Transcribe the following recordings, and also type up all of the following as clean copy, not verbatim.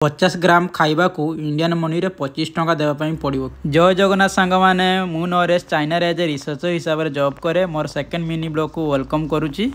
50 ग्राम खाइबा को Indian money रे 25 टंका देवाई पड़ो। जय जगन्नाथ सांग मैंने मु Naresh China as a researcher हिसाब से जॉब करे मोर सेकेंड मिनी ब्लॉग को वेलकम करुच्ची।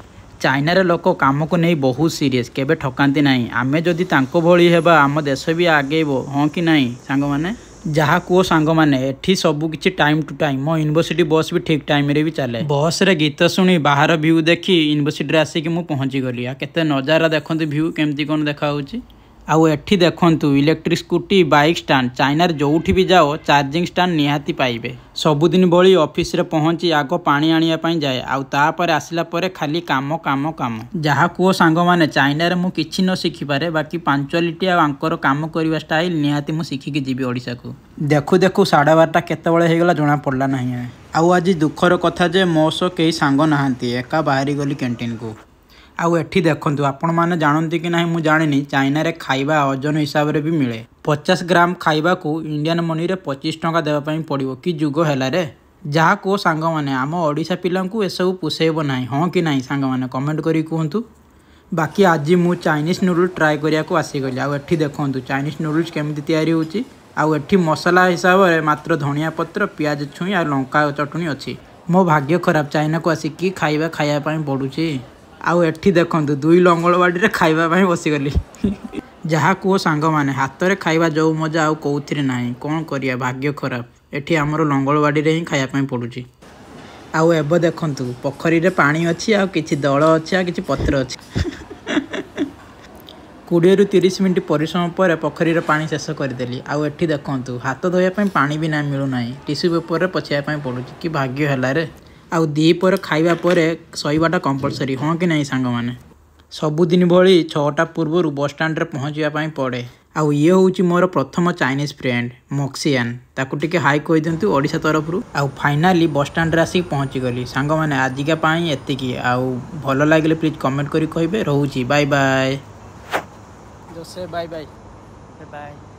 चाइना रे लोक काम को नहीं बहुत सीरियस केबे ठकाती नहीं। आमे जदि तांको भली हेबा आम देश भी आगेबो हाँ कि नहीं सांग माने जहाँ कुह सांग मैंने एठी सबू किछि टाइम टू टाइम मो यूनिवर्सिटी बस भी ठीक टाइम रे भी चले। बस रे गीत शुणी बाहर व्यू देखी यूनिवर्सिटी आसिक मु पहुँची गली। केते नजारा देखते व्यू केमती कौन देखा होची। आउ एठी देखंतु electric scooty bike stand China रे जोठी भी जाओ चार्जिंग स्टैंड निहाती पाइबे। सबुदिन भली ऑफिस रे पहुंची आग पानी आनिया पई जाए आउ तापर आसिला परे खाली काम काम काम। जहाँ कुह सांग माने चाइना रे मु किछि न शिखि पारे बाकी पंचुअलिटी आ आंकर काम करबा स्टाइल निहाती मु शिखिकी जीवी ओडिसा को। देखु देखु 12:30 केतेबेले हेगला जणा पड़ला नहीं। आउ आज दुखर कथा जे मो सो केही सांग नाहांती एका बाहरी गली कैंटीन को। आउ एठी देखंतु आपण माने जानती कि नहीं मु जानिनी चाइना रे खाइबा ओजन हिसाब रे भी मिले। 50 ग्राम खाइबा को इंडियन मनी रे 25 टंका देवाई पड़ो कि जुग हैला रे। जहाँ को सांग माने आम ओडिशा पिला को एसबू पोसेब नहीं हाँ कि नहीं सांग माने कमेंट करी कहतु। बाकी आज मु चाइनीज नूडल ट्राए करिया को आसीगली। आउ एठी देखंतु चाइनीज नूडल्स केमती तैयारी होची। आउ एठी मसला हिसाब से मात्र धनिया पत्र पियाज छुई आ लंका चटनी अच्छी। मो भाग्य खराब चाइना को आसिकी खाइबा खाइबा पड़ुची। आउ एठी देखंतु दुई लंगलवाड़ी रे खाइबा पई बसीगली। जहाँ कुह सांग माने हाथ रे खाइबा जो मजा आउ कौथिरे नाही कौन करिया भाग्य खराब। एठी हमरो लंगलवाड़ी रे ही खाइबा पई पड़ुची। आउ एबो देखंतु पोखरी रे पानी अछि आ किछि दळ अछि आ किछि पत्र अछि। 20 ରୁ 30 मिनट परिश्रम पर पोखरी रे पानी शेष करदेली। आउ एठी देखंतु हाथ धोया पई पानी भी ना मिलु नाही टिश्यू पेपर रे पछिया पई पड़ुची कि भाग्य हैला रे। आउ दी पर खाइबा परे सहीबाटा कंपलसरी हाँ कि नहीं सांग माने। सबुदिन भली 6टा पूर्व बस स्टैंड रे पहुँचापी पड़े। आउ ये हूँ मोर प्रथम चाइनीज फ्रेंड मक्सियान ताकू टिके हाई कही दिंतु ओडिशा तरफ। आउ फाइनाली बस स्टैंड रे आसिक पहुँची गली। सांग माने आजिका पाई एतिकी। आउ भल लागिले प्लीज कमेंट करी कहबे। रहूची bye bye. Just say bye bye. Bye bye.